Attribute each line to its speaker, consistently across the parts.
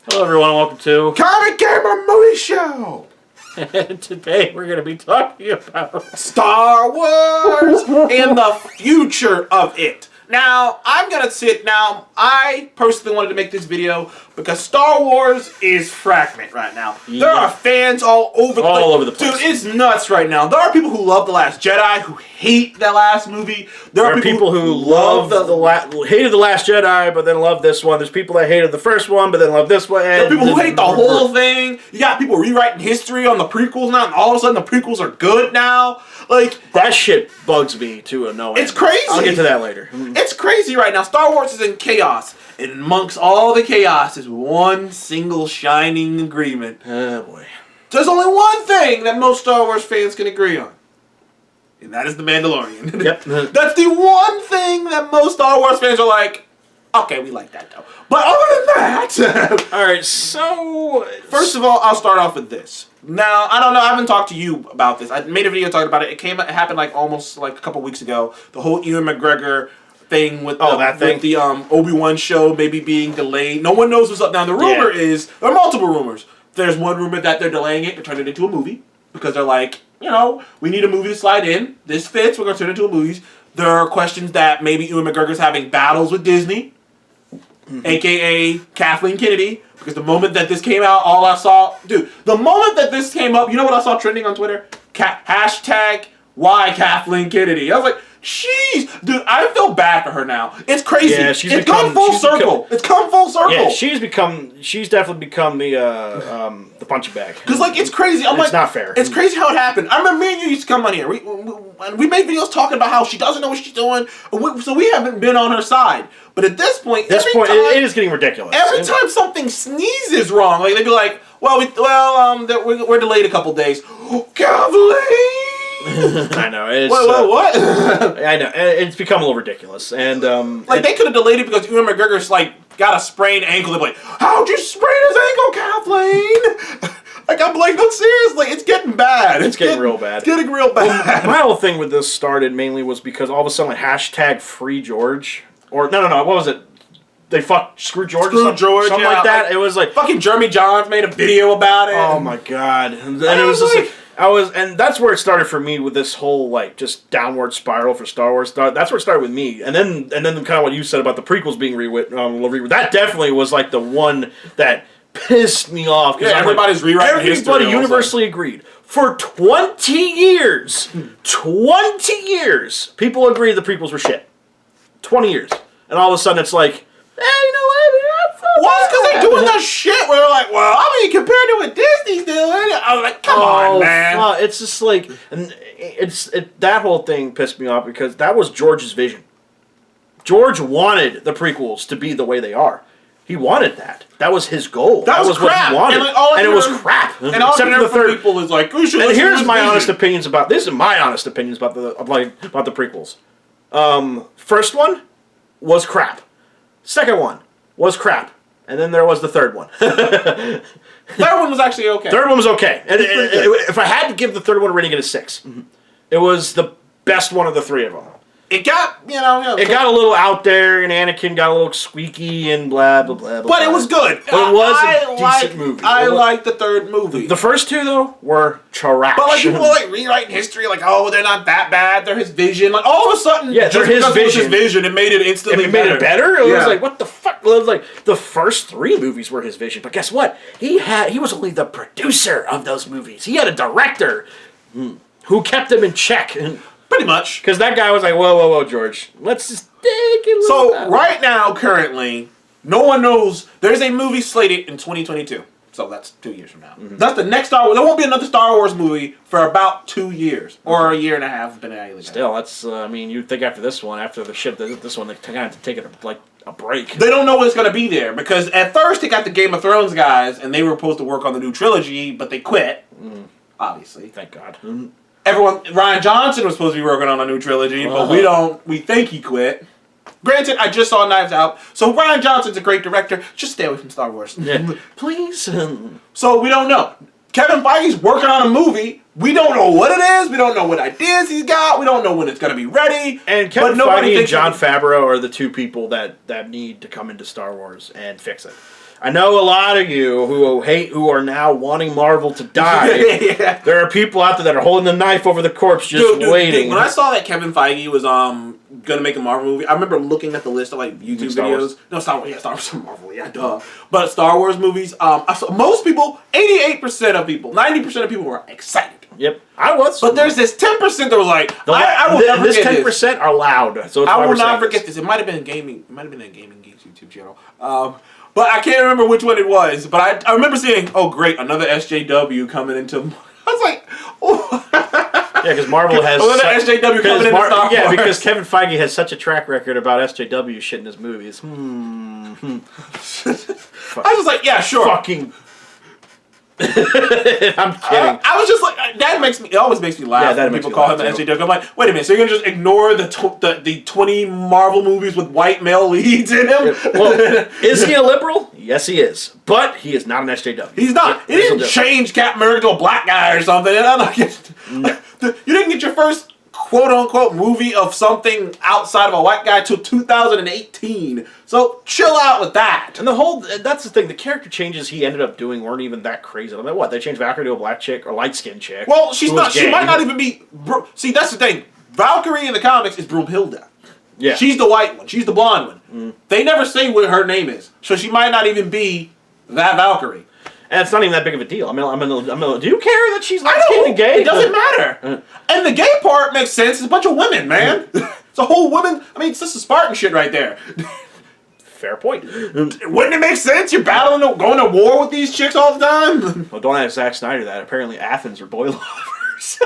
Speaker 1: Hello everyone, welcome to
Speaker 2: Comic Gamer Movie Show!
Speaker 1: And today we're going to be talking about
Speaker 2: Star Wars and the future of it. Now, I personally wanted to make this video because Star Wars is fragment right now. There are fans all over the place. Dude, it's nuts right now. There are people who love The Last Jedi, who hate the last movie. There are people who love
Speaker 1: hated The Last Jedi, but then love this one. There's people that hated the first one, but then love this one.
Speaker 2: There are people who hate the whole thing. You got people rewriting history on the prequels now, and all of a sudden the prequels are good now. Like,
Speaker 1: that shit bugs me to no end.
Speaker 2: It's crazy.
Speaker 1: I'll get to that later.
Speaker 2: It's crazy right now. Star Wars is in chaos. And amongst all the chaos is one single shining agreement.
Speaker 1: Oh boy.
Speaker 2: There's only one thing that most Star Wars fans can agree on. And that is The Mandalorian.
Speaker 1: Yep.
Speaker 2: That's the one thing that most Star Wars fans are like, okay, we like that though. But other than that...
Speaker 1: Alright, so...
Speaker 2: First of all, I'll start off with this. Now, I don't know, I haven't talked to you about this. I made a video talking about it. It happened almost a couple weeks ago. The whole Ewan McGregor thing with the Obi-Wan show maybe being delayed. No one knows what's up. Now, the rumor is, there are multiple rumors. There's one rumor that they're delaying it to turn it into a movie. Because they're like, we need a movie to slide in. This fits, we're going to turn it into a movie. There are questions that maybe Ewan McGregor's having battles with Disney. A.K.A. Kathleen Kennedy. Because the moment that this came out, all I saw... Dude, the moment that this came up, you know what I saw trending on Twitter? Hashtag why Kathleen Kennedy. I was like, jeez. Dude, I feel bad for her now. It's crazy. Yeah, it's come full circle. It's come full circle.
Speaker 1: Yeah, she's definitely become the punching bag.
Speaker 2: Because, it's crazy.
Speaker 1: It's not fair.
Speaker 2: It's crazy how it happened. I remember me and you used to come on here. We made videos talking about how she doesn't know what she's doing. So we haven't been on her side. But at this point,
Speaker 1: it is getting ridiculous.
Speaker 2: Every time something sneezes wrong, they'd be like, we're delayed a couple days. Kathleen!
Speaker 1: I know.
Speaker 2: What?
Speaker 1: I know. It's become a little ridiculous. And
Speaker 2: they could have delayed it because Ewan McGregor's got a sprained ankle. They're like, how'd you sprain his ankle, Kathleen? I'm like, no, seriously, it's getting bad.
Speaker 1: It's getting real bad.
Speaker 2: It's getting real bad.
Speaker 1: Well, my whole thing with this started mainly was because all of a sudden, hashtag free George. Or, no, what was it? They Screw George or something like that. It was like...
Speaker 2: Fucking Jeremy Johns made a video about it.
Speaker 1: Oh my god. And it was just and that's where it started for me with this whole, just downward spiral for Star Wars. That's where it started with me. And then kind of what you said about the prequels being rewritten. That definitely was, the one that pissed me off.
Speaker 2: Yeah, everybody's rewriting history.
Speaker 1: Everybody universally agreed. For 20 years, people agreed the prequels were shit. 20 years. And all of a sudden it's like, you know what?
Speaker 2: Well, it's because they're doing that shit where they're like, compared to what Disney's doing. I was like, come on, man.
Speaker 1: It's just that whole thing pissed me off because that was George's vision. George wanted the prequels to be the way they are. He wanted that. That was his goal.
Speaker 2: That was
Speaker 1: what he wanted.
Speaker 2: And
Speaker 1: it was crap.
Speaker 2: And all the third people is like,
Speaker 1: and here's my honest opinions about this. Is my honest opinions about the prequels. First one was crap. Second one was crap. And then there was the third one.
Speaker 2: Third one was actually okay.
Speaker 1: Third one was okay. And if I had to give the third one a rating, it is 6. It was the best one of the three of them.
Speaker 2: It got,
Speaker 1: it got a little out there, and Anakin got a little squeaky, and blah, blah, blah, blah.
Speaker 2: But it was good.
Speaker 1: But it was a decent movie.
Speaker 2: I liked the third movie.
Speaker 1: The first two, though, were trash.
Speaker 2: But, people rewriting history, they're not that bad, they're his vision. All of a sudden,
Speaker 1: they're his vision.
Speaker 2: It made it instantly
Speaker 1: better. It made it better? It was like, what the fuck? It was like, the first 3 movies were his vision. But guess what? He was only the producer of those movies. He had a director who kept them in check.
Speaker 2: Pretty much.
Speaker 1: Because that guy was like, whoa, George. Let's just take it a little bit.
Speaker 2: Right now, currently, no one knows. There's a movie slated in 2022. So that's 2 years from now. That's the next Star Wars. There won't be another Star Wars movie for about 2 years. Or a year and a half.
Speaker 1: Still, that's, you'd think after this one, after the shit, this one, they kind of have to take it a break.
Speaker 2: They don't know what's going to be there. Because at first, they got the Game of Thrones guys, and they were supposed to work on the new trilogy, but they quit. Obviously.
Speaker 1: Thank God.
Speaker 2: Ryan Johnson was supposed to be working on a new trilogy, but we think he quit. Granted, I just saw Knives Out, so Ryan Johnson's a great director. Just stay away from Star Wars.
Speaker 1: Yeah. Please.
Speaker 2: So we don't know. Kevin Feige's working on a movie. We don't know what it is. We don't know what ideas he's got. We don't know when it's going to be ready.
Speaker 1: And Kevin Feige and Jon Favreau are the two people that need to come into Star Wars and fix it. I know a lot of you who are now wanting Marvel to die.
Speaker 2: Yeah.
Speaker 1: There are people out there that are holding the knife over the corpse, just waiting.
Speaker 2: When I saw that Kevin Feige was gonna make a Marvel movie, I remember looking at the list of like YouTube videos. No, Star Wars, Marvel, yeah, duh. But Star Wars movies, I saw most people, 88% of people, 90% of people were excited.
Speaker 1: Yep, I was.
Speaker 2: But there's this 10% that was like, I will never forget this.
Speaker 1: This 10% are loud, so
Speaker 2: I will not forget this. It might have been gaming. It might have been a Gaming Geeks YouTube channel. But I can't remember which one it was. But I remember seeing, oh great, another SJW coming into. I was like, oh.
Speaker 1: Yeah, because Marvel has
Speaker 2: another SJW coming into Star Wars.
Speaker 1: Yeah, because Kevin Feige has such a track record about SJW shit in his movies.
Speaker 2: I was just like, yeah, sure.
Speaker 1: Fucking. I'm kidding.
Speaker 2: I was just like, it always makes me laugh when people call him the SJW. I'm like, wait a minute, so you're gonna just ignore the 20 Marvel movies with white male leads in them?
Speaker 1: Well, is he a liberal? Yes, he is. But he is not an SJW.
Speaker 2: He's not. He didn't change Captain America to a black guy or something. And I'm like, you didn't get your first quote-unquote movie of something outside of a white guy till 2018. So chill out with that.
Speaker 1: And that's the thing, the character changes he ended up doing weren't even that crazy. I mean, what, they changed Valkyrie to a black chick or light-skinned chick?
Speaker 2: Well, she might not even be... See, that's the thing. Valkyrie in the comics is Broomhilda.
Speaker 1: Yeah.
Speaker 2: She's the white one. She's the blonde one. They never say what her name is. So she might not even be that Valkyrie.
Speaker 1: And it's not even that big of a deal. Do you care that she's light-skinned and gay?
Speaker 2: It doesn't matter. And the gay part makes sense. It's a bunch of women, man. It's a whole woman. I mean, it's just a Spartan shit right there.
Speaker 1: Fair point.
Speaker 2: Wouldn't it make sense? You're going to war with these chicks all the time?
Speaker 1: Well, don't ask Zack Snyder that. Apparently Athens are boy lovers.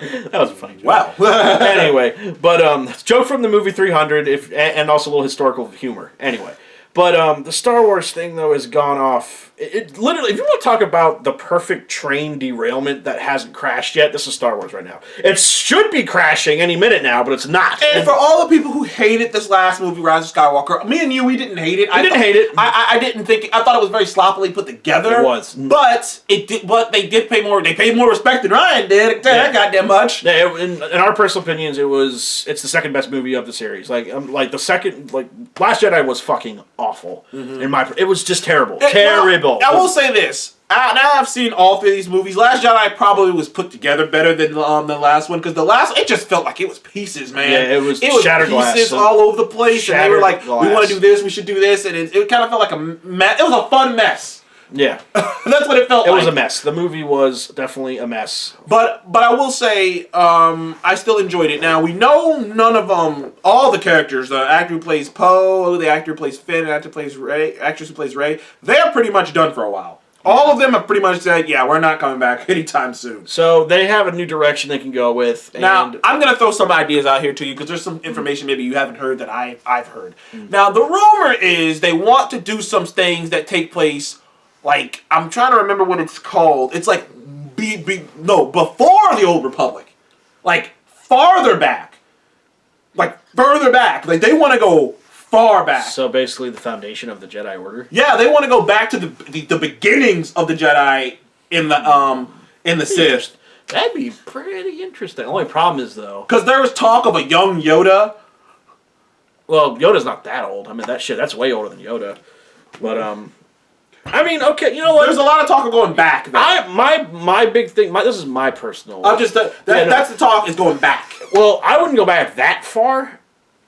Speaker 1: That was a funny joke.
Speaker 2: Wow.
Speaker 1: Anyway, but joke from the movie 300, and also a little historical humor. Anyway. But the Star Wars thing, though, has gone off. It literally, if you want to talk about the perfect train derailment that hasn't crashed yet, this is Star Wars right now. It should be crashing any minute now, but it's not.
Speaker 2: And for all the people who hated this last movie, Rise of Skywalker, me and you, we didn't hate it.
Speaker 1: I didn't hate it.
Speaker 2: I didn't think. I thought it was very sloppily put together.
Speaker 1: It was,
Speaker 2: but it did. But they did pay more. They paid more respect than Ryan did. That goddamn much.
Speaker 1: Yeah, in our personal opinions, it's the second best movie of the series. Like the second, Last Jedi was fucking awful. It was just terrible. Terrible.
Speaker 2: I will say this. Now I've seen all three of these movies. Last Jedi probably was put together better than the last one, because the last, it just felt like it was pieces, man.
Speaker 1: Yeah, it was shattered
Speaker 2: pieces all over the place, and they were like, we want to do this, we should do this, and it kind of felt like a mess. It was a fun mess.
Speaker 1: Yeah.
Speaker 2: That's what it felt like.
Speaker 1: It was a mess. The movie was definitely a mess.
Speaker 2: But I will say, I still enjoyed it. Now, we know none of all the characters, the actor who plays Poe, the actor who plays Finn, the actress who plays Rey, they're pretty much done for a while. All of them have pretty much said, yeah, we're not coming back anytime soon.
Speaker 1: So they have a new direction they can go with. And
Speaker 2: now, I'm going to throw some ideas out here to you, because there's some information maybe you haven't heard that I've heard. Now, the rumor is they want to do some things that take place, like, I'm trying to remember what it's called. It's like, before the Old Republic. Like, farther back. Like, further back. Like, they want to go far back.
Speaker 1: So basically the foundation of the Jedi Order?
Speaker 2: Yeah, they want to go back to the beginnings of the Jedi in the Sith.
Speaker 1: That'd be pretty interesting. The only problem is, though,
Speaker 2: because there was talk of a young Yoda.
Speaker 1: Well, Yoda's not that old. I mean, that's way older than Yoda. But I mean, okay, you know what?
Speaker 2: There's a lot of talk of going back.
Speaker 1: My big thing. This is my personal.
Speaker 2: That's the talk, is going back.
Speaker 1: Well, I wouldn't go back that far.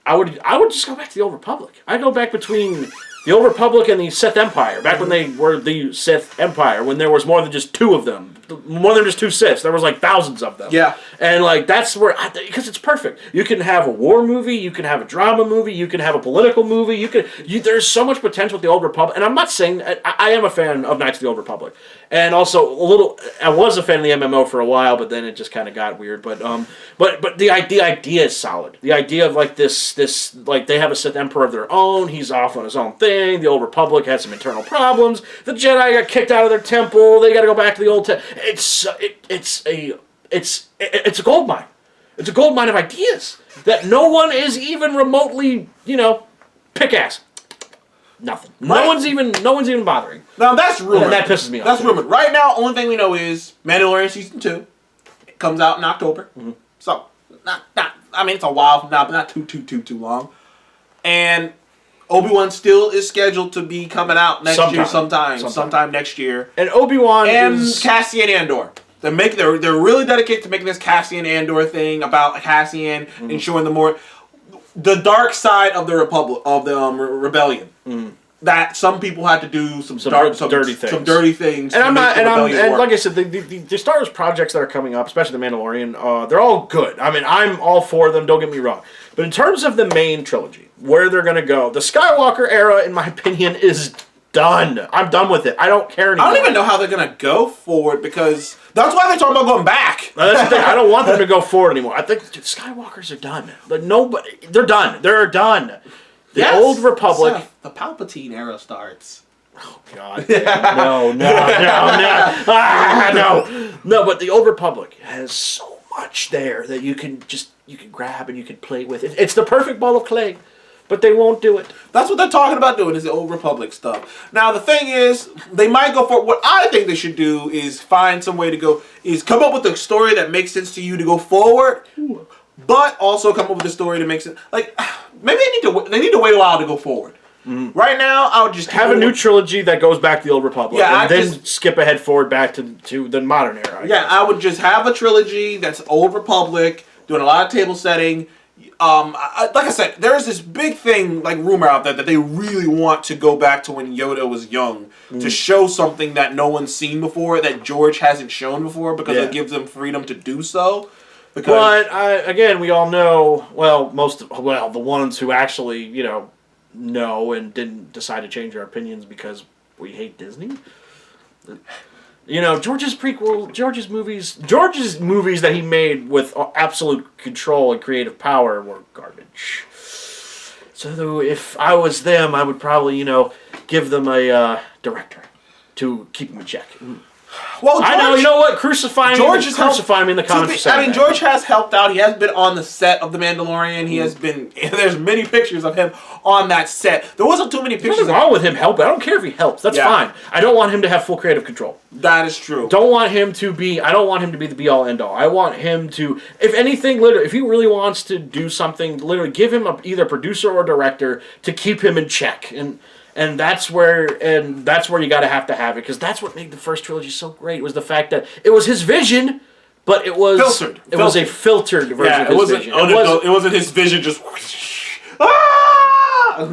Speaker 1: I would just go back to the Old Republic. I'd go back between the Old Republic and the Sith Empire, back when they were the Sith Empire, when there was more than just two of them. More than just two Siths. There was like thousands of them.
Speaker 2: Yeah.
Speaker 1: And that's where, because it's perfect. You can have a war movie, you can have a drama movie, you can have a political movie, there's so much potential with the Old Republic. And I'm not saying, I am a fan of Knights of the Old Republic. And also I was a fan of the MMO for a while, but then it just kind of got weird. But the idea is solid. The idea of like this like they have a Sith Emperor of their own. He's off on his own thing. The Old Republic has some internal problems. The Jedi got kicked out of their temple. They got to go back to the old temple. It's a gold mine. It's a gold mine of ideas that no one is even remotely, pick ass. Nothing.
Speaker 2: Right.
Speaker 1: No one's even bothering.
Speaker 2: Now that's rumored.
Speaker 1: And that pisses me off.
Speaker 2: That's rumored. Right now, only thing we know is Mandalorian season 2. It comes out in October. Mm-hmm. So not. I mean, it's a while from now, but not too long. And Obi-Wan still is scheduled to be coming out next year sometime next year.
Speaker 1: And Obi-Wan
Speaker 2: and Cassian Andor. They're really dedicated to making this Cassian Andor thing about Cassian and showing the dark side of the Republic of the rebellion. That some people had to do some dirty things.
Speaker 1: And like I said, the Star Wars projects that are coming up, especially the Mandalorian, they're all good. I mean, I'm all for them. Don't get me wrong. But in terms of the main trilogy, where they're gonna go, the Skywalker era, in my opinion, is done. I'm done with it. I don't care anymore.
Speaker 2: I don't even know how they're gonna go forward because that's why they're talking about going back.
Speaker 1: That's the thing. I don't want them to go forward anymore. I think Skywalkers are done. Like they're done. They're done. The Old Republic.
Speaker 2: Seth, the Palpatine era starts.
Speaker 1: Oh God! No! No! But the Old Republic has so much there that you can grab and you can play with. It's the perfect ball of clay, but they won't do it.
Speaker 2: That's what they're talking about doing is the Old Republic stuff. Now the thing is, they might go for what I think they should do is find some way to go is come up with a story that makes sense to you to go forward, but also come up with a story that makes it like. Maybe they need to wait a while to go forward. Right now, I would just
Speaker 1: have a new trilogy that goes back to the Old Republic,
Speaker 2: and
Speaker 1: then skip ahead forward back to the modern era.
Speaker 2: I would just have a trilogy that's Old Republic, doing a lot of table setting. Like I said, there's this big thing, like rumor out there, that they really want to go back to when Yoda was young to show something that no one's seen before, that George hasn't shown before, because it gives them freedom to do so.
Speaker 1: But again, we all know. The ones who actually know and didn't decide to change our opinions because we hate Disney. George's movies that he made with absolute control and creative power were garbage. So if I was them, I would probably give them a director to keep them in check.
Speaker 2: Well, George,
Speaker 1: I know. You know what? Crucify me in the comments.
Speaker 2: George has helped out. He has been on the set of The Mandalorian. He has been. There's many pictures of him on that set. There wasn't too many pictures.
Speaker 1: What's wrong with him helping? I don't care if he helps. That's fine. I don't want him to have full creative control.
Speaker 2: That is true.
Speaker 1: I don't want him to be the be all end all. I want him to, if anything, literally, if he really wants to do something, literally give him either producer or director to keep him in check. And that's where you gotta have it, because that's what made the first trilogy so great, was the fact that it was his vision, but it was filtered. It was a filtered version of his vision.
Speaker 2: It wasn't his vision just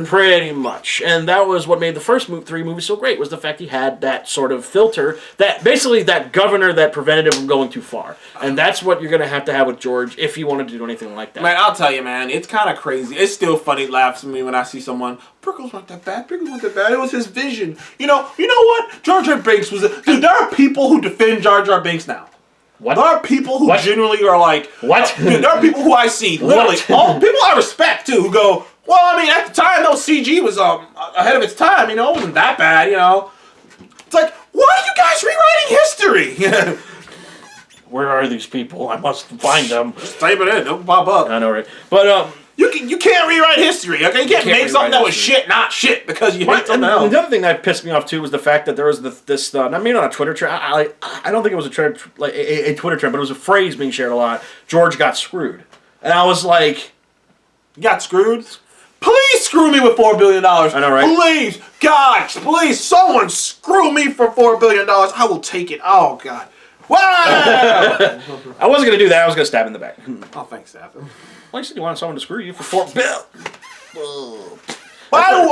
Speaker 1: pretty much. And that was what made the first three movies so great, was the fact he had that sort of filter, that basically that governor that prevented him from going too far. And that's what you're gonna have with George if you wanted to do anything like that.
Speaker 2: Man, I'll tell you, man, it's kind of crazy. It's still funny, laughs at me when I see someone. Prickles weren't that bad. It was his vision. You know what? Jar Jar Binks was dude. There are people who defend Jar Jar Binks now.
Speaker 1: What?
Speaker 2: There are people who genuinely are like,
Speaker 1: what?
Speaker 2: Dude, there are people who I see, literally, all people I respect too, who go, well, I mean, at the time, though, CG was ahead of its time. It wasn't that bad. It's like, why are you guys rewriting history?
Speaker 1: Where are these people? I must find them.
Speaker 2: Just type it in. Don't pop up.
Speaker 1: I know, right? But
Speaker 2: you can't rewrite history. Okay, you can't make something that was shit not shit because you hate something else.
Speaker 1: The other thing that pissed me off too was the fact that there was this. I mean, on a Twitter trend. I don't think it was a trend, like a Twitter trend, but it was a phrase being shared a lot. George got screwed, and I was like,
Speaker 2: "You got screwed? Please screw me with $4 billion.
Speaker 1: I know, right?
Speaker 2: Please, God, please, someone screw me for $4 billion. I will take it. Oh God." Wow!
Speaker 1: I wasn't gonna do that. I was gonna stab in the back.
Speaker 2: Oh, thanks, Seth.
Speaker 1: Well, you said you wanted someone to screw you for $4 billion.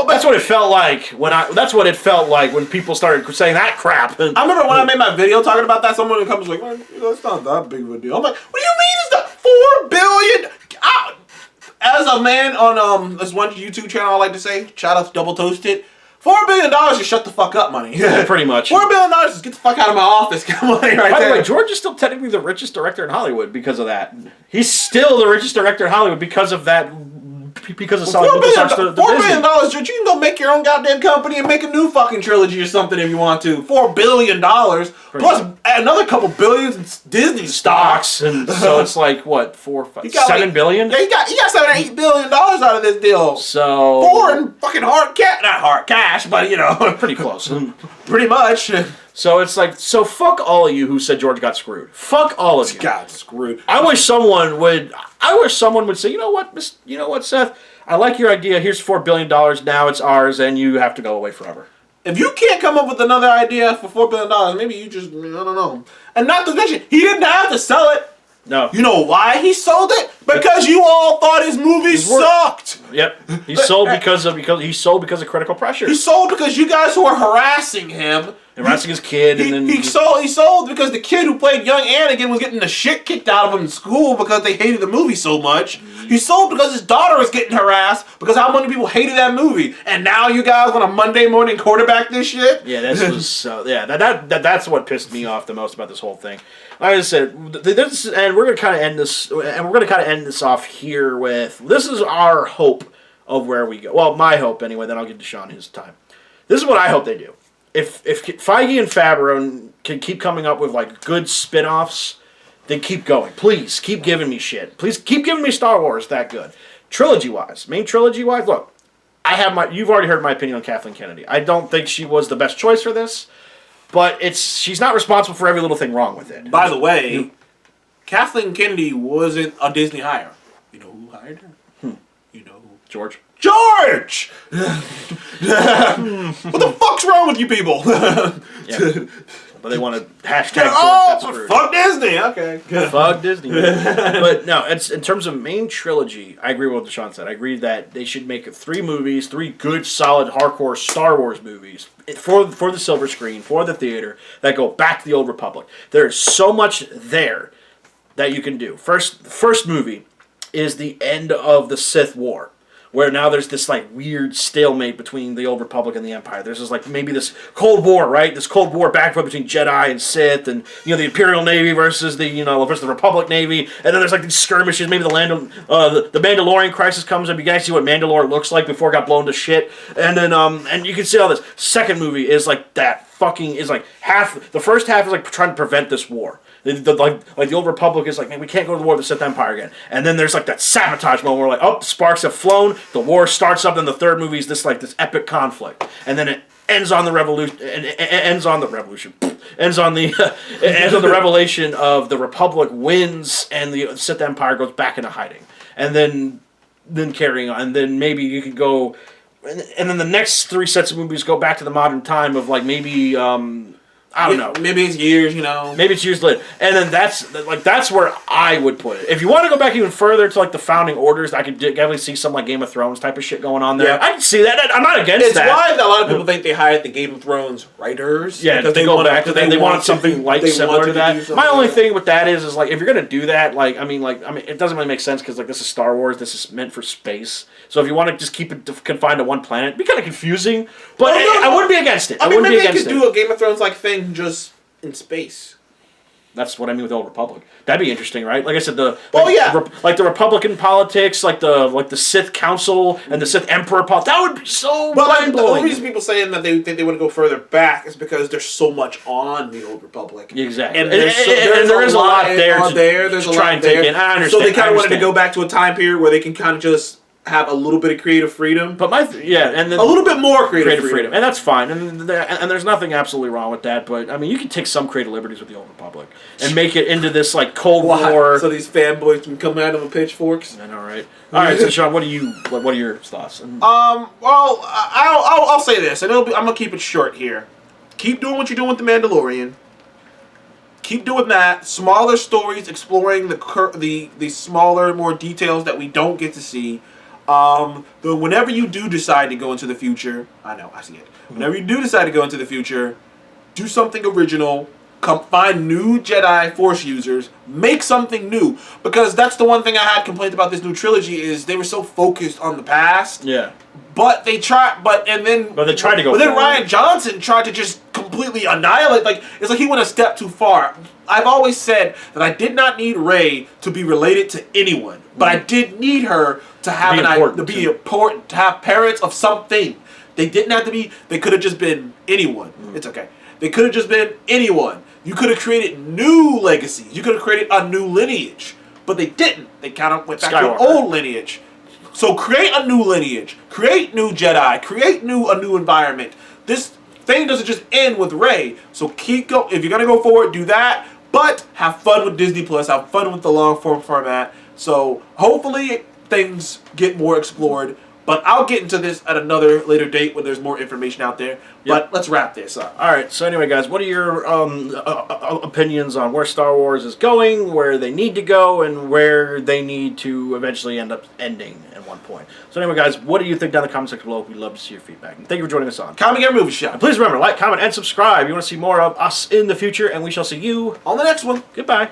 Speaker 2: That's
Speaker 1: what it felt like That's what it felt like when people started saying that crap.
Speaker 2: I remember when I made my video talking about that. Someone comes like, well, "It's not that big of a deal." I'm like, "What do you mean? It's the $4 billion?" As a man on this one YouTube channel, I like to say, shout out to Double Toasted. $4 billion is shut the fuck up money.
Speaker 1: Pretty much.
Speaker 2: $4 billion is get the fuck out of my office kind of money right there.
Speaker 1: By the way, George is still technically the richest director in Hollywood because of that. He's still the richest director in Hollywood because of that. Because of selling
Speaker 2: $4 billion, George, you can go make your own goddamn company and make a new fucking trilogy or something if you want to. $4 billion plus another couple billions in Disney stocks,
Speaker 1: and so it's like what, $7 billion?
Speaker 2: Yeah, he got $7 or $8 billion out of this deal.
Speaker 1: So
Speaker 2: $4 in fucking not hard cash, but
Speaker 1: pretty close.
Speaker 2: Pretty much.
Speaker 1: So it's like, fuck all of you who said George got screwed. Fuck all of you.
Speaker 2: Got screwed.
Speaker 1: I wish someone would say, you know what, Seth? I like your idea. Here's $4 billion. Now it's ours, and you have to go away forever.
Speaker 2: If you can't come up with another idea for $4 billion, maybe you just, I don't know. And not to mention, he didn't have to sell it.
Speaker 1: No.
Speaker 2: You know why he sold it? Because you all thought his movie sucked.
Speaker 1: Yep. He sold because of critical pressure.
Speaker 2: He sold because you guys who were harassing him.
Speaker 1: Harassing his kid, and then
Speaker 2: he sold because the kid who played young Anakin was getting the shit kicked out of him in school because they hated the movie so much. He sold because his daughter was getting harassed because how many people hated that movie, and now you guys want a Monday morning quarterback this shit.
Speaker 1: Yeah, this was so. Yeah, that's what pissed me off the most about this whole thing. Like I said, and we're gonna kind of end this, and we're gonna kind of end this off here with this is our hope of where we go. Well, my hope anyway. Then I'll give to Sean his time. This is what I hope they do. If Feige and Favreau can keep coming up with like good spin-offs, then keep going. Please keep giving me shit. Please keep giving me Star Wars that good. Main trilogy-wise, look, you've already heard my opinion on Kathleen Kennedy. I don't think she was the best choice for this, but she's not responsible for every little thing wrong with it.
Speaker 2: By the way, Kathleen Kennedy wasn't a Disney hire. You know who hired her? You know who?
Speaker 1: George.
Speaker 2: What the fuck's wrong with you people?
Speaker 1: Yeah. But they want to hashtag
Speaker 2: fuck Disney. Okay.
Speaker 1: Fuck Disney. But no, it's in terms of main trilogy, I agree with what Deshaun said. I agree that they should make 3 movies, 3 good, solid, hardcore Star Wars movies for the silver screen, for the theater, that go back to the old Republic. There's so much there that you can do. First movie is the end of the Sith War, where now there's this like weird stalemate between the old Republic and the Empire. There's this like maybe this Cold War, right? This Cold War back and forth between Jedi and Sith, and the Imperial Navy versus the Republic Navy, and then there's like these skirmishes. Maybe the Mandalorian crisis comes up. You guys see what Mandalore looks like before it got blown to shit, and then and you can see all this. Second movie is like that fucking is like half. The first half is like trying to prevent this war. Like the old Republic is like, man, we can't go to the war with the Sith Empire again. And then there's like that sabotage moment where like, oh, sparks have flown, the war starts up, and the third movie is this epic conflict, and then it ends on the revolution. Ends on the revelation of the Republic wins, and the Sith Empire goes back into hiding, and then carrying on, and then maybe you could go, and then the next 3 sets of movies go back to the modern time of like maybe. I don't know.
Speaker 2: Maybe it's years,
Speaker 1: Maybe it's years later. And then that's where I would put it. If you want to go back even further to like the founding orders, I could definitely see some like Game of Thrones type of shit going on there. Yeah. I can see that. I'm not against that.
Speaker 2: It's why a lot of people think they hired the Game of Thrones writers.
Speaker 1: Yeah, because they wanted something similar to that. My only thing with that is like if you're gonna do that, I mean, it doesn't really make sense because like this is Star Wars. This is meant for space. So if you want to just keep it confined to one planet, it'd be kind of confusing. But I wouldn't be against it.
Speaker 2: I mean, maybe they could do a Game of Thrones like thing just in space.
Speaker 1: That's what I mean with the Old Republic. That'd be interesting, right? Like I said, the Republican politics, like the Sith Council and the Sith Emperor politics. That would be so mind blowing.
Speaker 2: The only reason people saying that they think they want to go further back is because there's so much on the Old Republic.
Speaker 1: Exactly,
Speaker 2: and there is a lot there to try and take in. I understand. So they kind of wanted to go back to a time period where they can kind of just have a little bit of creative freedom,
Speaker 1: but a
Speaker 2: little bit more creative freedom,
Speaker 1: and that's fine, and there's nothing absolutely wrong with that. But I mean, you can take some creative liberties with the Old Republic and make it into this like Cold War.
Speaker 2: So these fanboys can come out of the pitchforks.
Speaker 1: I know, right? All right, so Sean, what are your thoughts?
Speaker 2: Well, I'll say this, and I'm gonna keep it short here. Keep doing what you're doing with the Mandalorian. Keep doing that. Smaller stories, exploring the smaller, more details that we don't get to see. Whenever you do decide to go into the future, I see it. Whenever you do decide to go into the future, do something original. Find new Jedi Force users. Make something new, because that's the one thing I had complained about this new trilogy is they were so focused on the past.
Speaker 1: Yeah.
Speaker 2: But they tried. But they tried to go. But then Rian Johnson tried to just completely annihilate. It's like he went a step too far. I've always said that I did not need Rey to be related to anyone, but I did need her to have important, to have parents of something. They didn't have to be. They could have just been anyone. It's okay. They could have just been anyone. You could have created new legacies. You could have created a new lineage, but they didn't. They kind of went back to an old lineage. So create a new lineage. Create new Jedi. Create a new environment. This thing doesn't just end with Rey. So keep going. If you're gonna go forward, do that. But have fun with Disney Plus. Have fun with the long form format. So hopefully things get more explored. But I'll get into this at another later date when there's more information out there. But let's wrap this up.
Speaker 1: All right. So anyway, guys, what are your opinions on where Star Wars is going, where they need to go, and where they need to eventually end up ending at one point? So anyway, guys, what do you think down in the comment section below? We'd love to see your feedback. And thank you for joining us on
Speaker 2: Comic Air Movie Shop.
Speaker 1: And please remember, like, comment, and subscribe. You want to see more of us in the future, and we shall see you
Speaker 2: on the next one.
Speaker 1: Goodbye.